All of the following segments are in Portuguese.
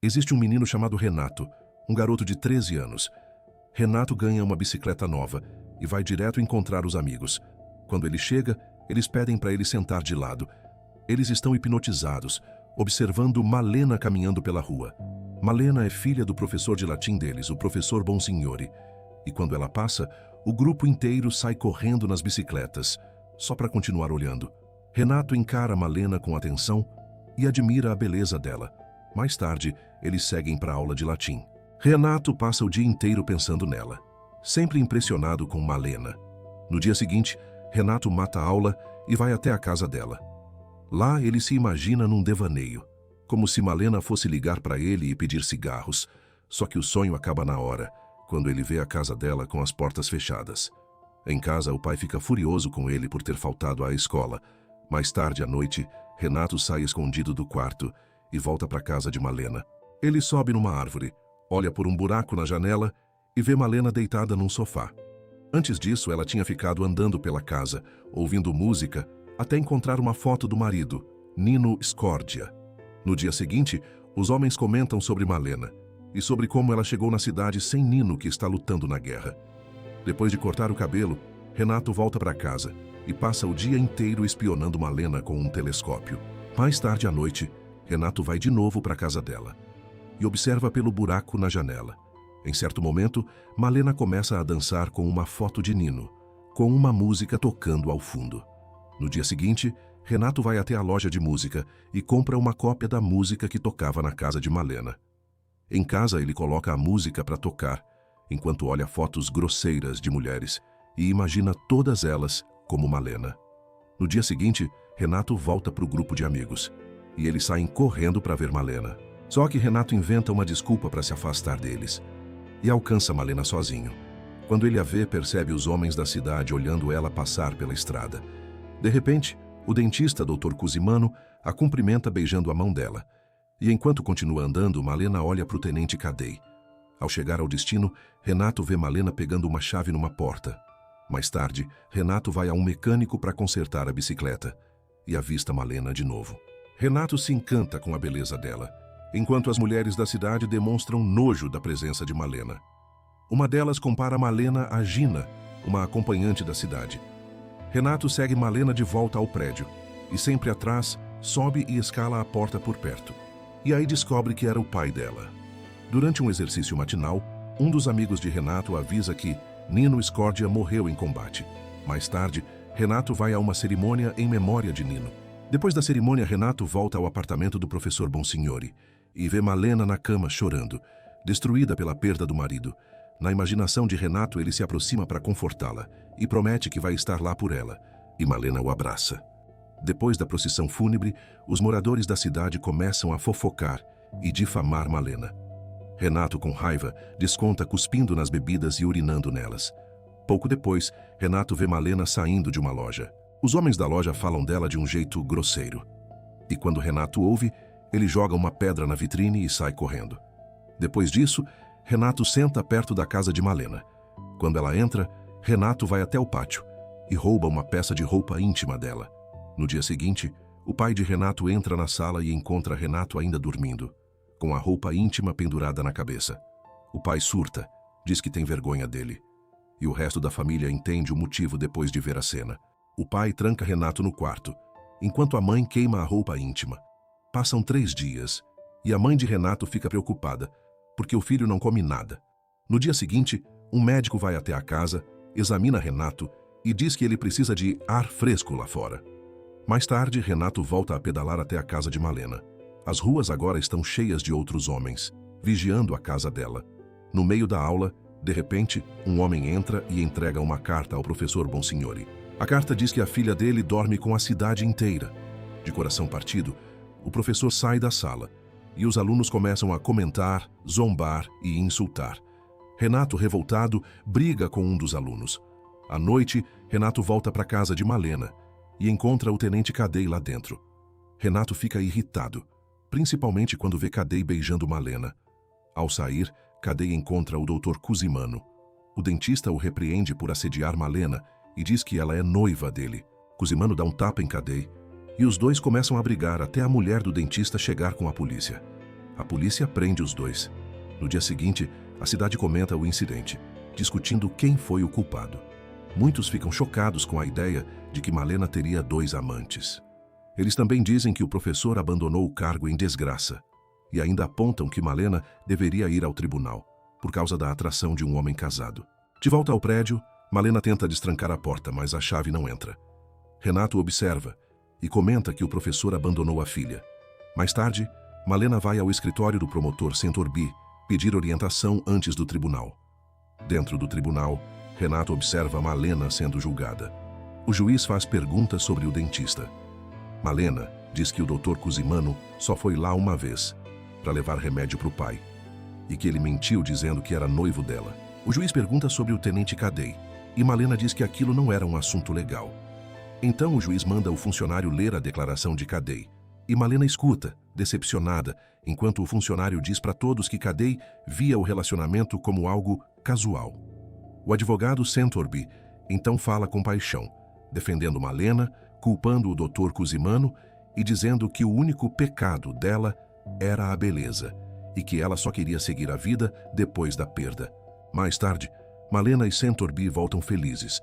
Existe um menino chamado Renato, um garoto de 13 anos. Renato ganha uma bicicleta nova e vai direto encontrar os amigos. Quando ele chega, eles pedem para ele sentar de lado. Eles estão hipnotizados, observando Malena caminhando pela rua. Malena é filha do professor de latim deles, o professor Bonsignori. E quando ela passa, o grupo inteiro sai correndo nas bicicletas, só para continuar olhando. Renato encara Malena com atenção e admira a beleza dela. Mais tarde, eles seguem para a aula de latim. Renato passa o dia inteiro pensando nela, sempre impressionado com Malena. No dia seguinte, Renato mata a aula e vai até a casa dela. Lá ele se imagina num devaneio, como se Malena fosse ligar para ele e pedir cigarros, só que o sonho acaba na hora, quando ele vê a casa dela com as portas fechadas. Em casa, o pai fica furioso com ele por ter faltado à escola. Mais tarde à noite, Renato sai escondido do quarto e volta para a casa de Malena. Ele sobe numa árvore, olha por um buraco na janela e vê Malena deitada num sofá. Antes disso, ela tinha ficado andando pela casa, ouvindo música, até encontrar uma foto do marido, Nino Scordia. No dia seguinte, os homens comentam sobre Malena e sobre como ela chegou na cidade sem Nino, que está lutando na guerra. Depois de cortar o cabelo, Renato volta para casa e passa o dia inteiro espionando Malena com um telescópio. Mais tarde à noite, Renato vai de novo para a casa dela e observa pelo buraco na janela. Em certo momento, Malena começa a dançar com uma foto de Nino, com uma música tocando ao fundo. No dia seguinte, Renato vai até a loja de música e compra uma cópia da música que tocava na casa de Malena. Em casa, ele coloca a música para tocar, enquanto olha fotos grosseiras de mulheres e imagina todas elas como Malena. No dia seguinte, Renato volta para o grupo de amigos e eles saem correndo para ver Malena. Só que Renato inventa uma desculpa para se afastar deles e alcança Malena sozinho. Quando ele a vê, percebe os homens da cidade olhando ela passar pela estrada. De repente, o dentista, Dr. Cusimano, a cumprimenta beijando a mão dela. E enquanto continua andando, Malena olha para o tenente Cadei. Ao chegar ao destino, Renato vê Malena pegando uma chave numa porta. Mais tarde, Renato vai a um mecânico para consertar a bicicleta e avista Malena de novo. Renato se encanta com a beleza dela, enquanto as mulheres da cidade demonstram nojo da presença de Malena. Uma delas compara Malena a Gina, uma acompanhante da cidade. Renato segue Malena de volta ao prédio e, sempre atrás, sobe e escala a porta por perto. E aí descobre que era o pai dela. Durante um exercício matinal, um dos amigos de Renato avisa que Nino Scordia morreu em combate. Mais tarde, Renato vai a uma cerimônia em memória de Nino. Depois da cerimônia, Renato volta ao apartamento do professor Bonsignori e vê Malena na cama chorando, destruída pela perda do marido. Na imaginação de Renato, ele se aproxima para confortá-la e promete que vai estar lá por ela, e Malena o abraça. Depois da procissão fúnebre, os moradores da cidade começam a fofocar e difamar Malena. Renato, com raiva, desconta cuspindo nas bebidas e urinando nelas. Pouco depois, Renato vê Malena saindo de uma loja. Os homens da loja falam dela de um jeito grosseiro. E quando Renato ouve, ele joga uma pedra na vitrine e sai correndo. Depois disso, Renato senta perto da casa de Malena. Quando ela entra, Renato vai até o pátio e rouba uma peça de roupa íntima dela. No dia seguinte, o pai de Renato entra na sala e encontra Renato ainda dormindo, com a roupa íntima pendurada na cabeça. O pai surta, diz que tem vergonha dele. E o resto da família entende o motivo depois de ver a cena. O pai tranca Renato no quarto, enquanto a mãe queima a roupa íntima. Passam 3 dias e a mãe de Renato fica preocupada, porque o filho não come nada. No dia seguinte, um médico vai até a casa, examina Renato e diz que ele precisa de ar fresco lá fora. Mais tarde, Renato volta a pedalar até a casa de Malena. As ruas agora estão cheias de outros homens, vigiando a casa dela. No meio da aula, de repente, um homem entra e entrega uma carta ao professor Bonsignori. A carta diz que a filha dele dorme com a cidade inteira. De coração partido, o professor sai da sala e os alunos começam a comentar, zombar e insultar. Renato, revoltado, briga com um dos alunos. À noite, Renato volta para a casa de Malena e encontra o tenente Cadei lá dentro. Renato fica irritado, principalmente quando vê Cadei beijando Malena. Ao sair, Cadei encontra o Dr. Cusimano. O dentista o repreende por assediar Malena e diz que ela é noiva dele. Cusimano dá um tapa em Cadei e os dois começam a brigar até a mulher do dentista chegar com a polícia. A polícia prende os dois. No dia seguinte, a cidade comenta o incidente, discutindo quem foi o culpado. Muitos ficam chocados com a ideia de que Malena teria 2 amantes. Eles também dizem que o professor abandonou o cargo em desgraça e ainda apontam que Malena deveria ir ao tribunal por causa da atração de um homem casado. De volta ao prédio, Malena tenta destrancar a porta, mas a chave não entra. Renato observa e comenta que o professor abandonou a filha. Mais tarde, Malena vai ao escritório do promotor Sentorbi pedir orientação antes do tribunal. Dentro do tribunal, Renato observa Malena sendo julgada. O juiz faz perguntas sobre o dentista. Malena diz que o Dr. Cusimano só foi lá uma vez, para levar remédio para o pai, e que ele mentiu dizendo que era noivo dela. O juiz pergunta sobre o tenente Cadei, e Malena diz que aquilo não era um assunto legal. Então o juiz manda o funcionário ler a declaração de Cadei, e Malena escuta, decepcionada, enquanto o funcionário diz para todos que Cadei via o relacionamento como algo casual. O advogado Sentorbi então fala com paixão, defendendo Malena, culpando o Dr. Cusimano e dizendo que o único pecado dela era a beleza e que ela só queria seguir a vida depois da perda. Mais tarde, Malena e Sentorbi voltam felizes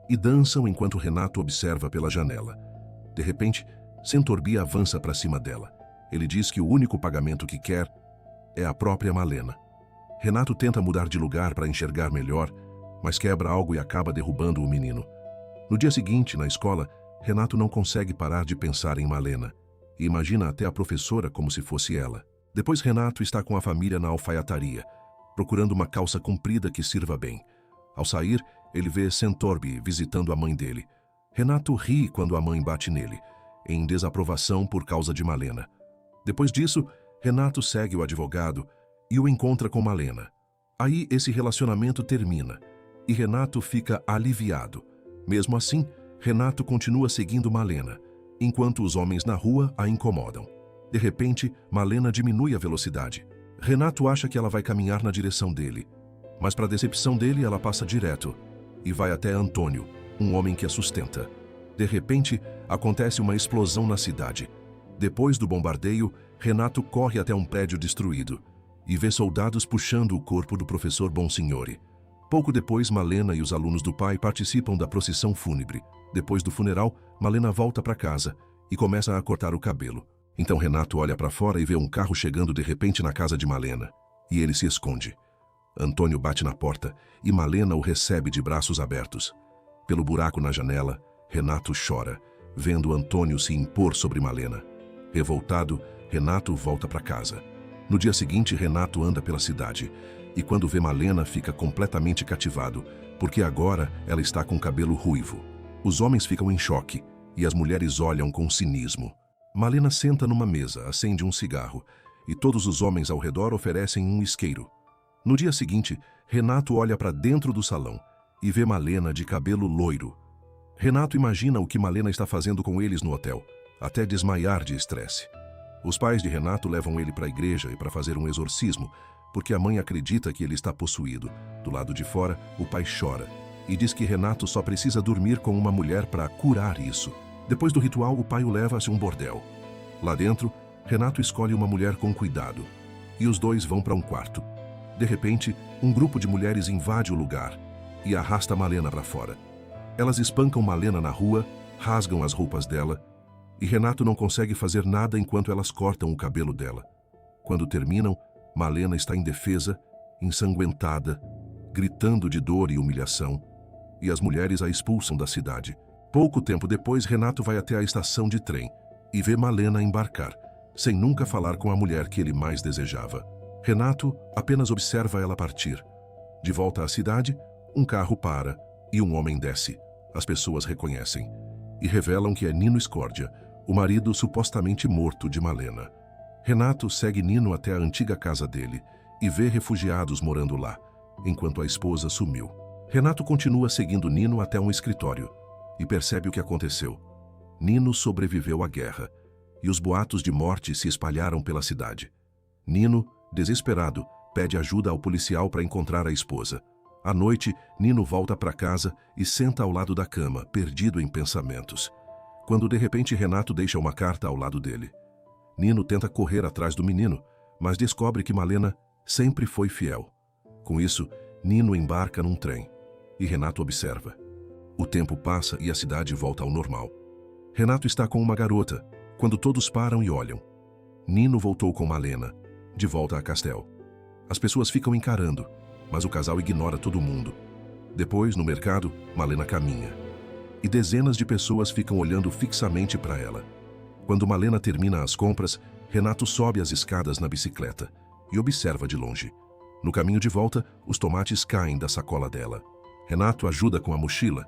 e dançam enquanto Renato observa pela janela. De repente, Sentorbi avança para cima dela. Ele diz que o único pagamento que quer é a própria Malena. Renato tenta mudar de lugar para enxergar melhor, mas quebra algo e acaba derrubando o menino. No dia seguinte, na escola, Renato não consegue parar de pensar em Malena e imagina até a professora como se fosse ela. Depois Renato está com a família na alfaiataria, procurando uma calça comprida que sirva bem. Ao sair, ele vê Sentorbi visitando a mãe dele. Renato ri quando a mãe bate nele, em desaprovação por causa de Malena. Depois disso, Renato segue o advogado e o encontra com Malena. Aí esse relacionamento termina e Renato fica aliviado. Mesmo assim, Renato continua seguindo Malena, enquanto os homens na rua a incomodam. De repente, Malena diminui a velocidade. Renato acha que ela vai caminhar na direção dele, mas para decepção dele, ela passa direto e vai até Antônio, um homem que a sustenta. De repente, acontece uma explosão na cidade. Depois do bombardeio, Renato corre até um prédio destruído e vê soldados puxando o corpo do professor Bonsignore. Pouco depois, Malena e os alunos do pai participam da procissão fúnebre. Depois do funeral, Malena volta para casa e começa a cortar o cabelo. Então Renato olha para fora e vê um carro chegando de repente na casa de Malena, e ele se esconde. Antônio bate na porta e Malena o recebe de braços abertos. Pelo buraco na janela, Renato chora, vendo Antônio se impor sobre Malena. Revoltado, Renato volta para casa. No dia seguinte, Renato anda pela cidade e quando vê Malena fica completamente cativado, porque agora ela está com cabelo ruivo. Os homens ficam em choque e as mulheres olham com cinismo. Malena senta numa mesa, acende um cigarro e todos os homens ao redor oferecem um isqueiro. No dia seguinte, Renato olha para dentro do salão e vê Malena de cabelo loiro. Renato imagina o que Malena está fazendo com eles no hotel, até desmaiar de estresse. Os pais de Renato levam ele para a igreja e para fazer um exorcismo, porque a mãe acredita que ele está possuído. Do lado de fora, o pai chora e diz que Renato só precisa dormir com uma mulher para curar isso. Depois do ritual, o pai o leva a um bordel. Lá dentro, Renato escolhe uma mulher com cuidado e os dois vão para um quarto. De repente, um grupo de mulheres invade o lugar e arrasta Malena para fora. Elas espancam Malena na rua, rasgam as roupas dela e Renato não consegue fazer nada enquanto elas cortam o cabelo dela. Quando terminam, Malena está indefesa, ensanguentada, gritando de dor e humilhação, e as mulheres a expulsam da cidade. Pouco tempo depois, Renato vai até a estação de trem e vê Malena embarcar, sem nunca falar com a mulher que ele mais desejava. Renato apenas observa ela partir. De volta à cidade, um carro para e um homem desce. As pessoas reconhecem e revelam que é Nino Scordia, o marido supostamente morto de Malena. Renato segue Nino até a antiga casa dele e vê refugiados morando lá, enquanto a esposa sumiu. Renato continua seguindo Nino até um escritório e percebe o que aconteceu. Nino sobreviveu à guerra e os boatos de morte se espalharam pela cidade. Nino, desesperado, pede ajuda ao policial para encontrar a esposa. À noite, Nino volta para casa e senta ao lado da cama, perdido em pensamentos, quando de repente Renato deixa uma carta ao lado dele. Nino tenta correr atrás do menino, mas descobre que Malena sempre foi fiel. Com isso, Nino embarca num trem e Renato observa. O tempo passa e a cidade volta ao normal. Renato está com uma garota, quando todos param e olham. Nino voltou com Malena, de volta a Castel. As pessoas ficam encarando, mas o casal ignora todo mundo. Depois, no mercado, Malena caminha. E dezenas de pessoas ficam olhando fixamente para ela. Quando Malena termina as compras, Renato sobe as escadas na bicicleta e observa de longe. No caminho de volta, os tomates caem da sacola dela. Renato ajuda com a mochila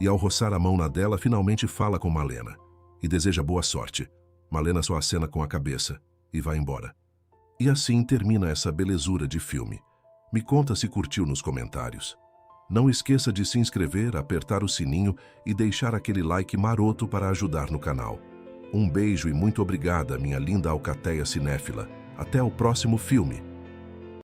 e, ao roçar a mão na dela, finalmente fala com Malena e deseja boa sorte. Malena só acena com a cabeça e vai embora. E assim termina essa belezura de filme. Me conta se curtiu nos comentários. Não esqueça de se inscrever, apertar o sininho e deixar aquele like maroto para ajudar no canal. Um beijo e muito obrigada, minha linda alcateia cinéfila. Até o próximo filme.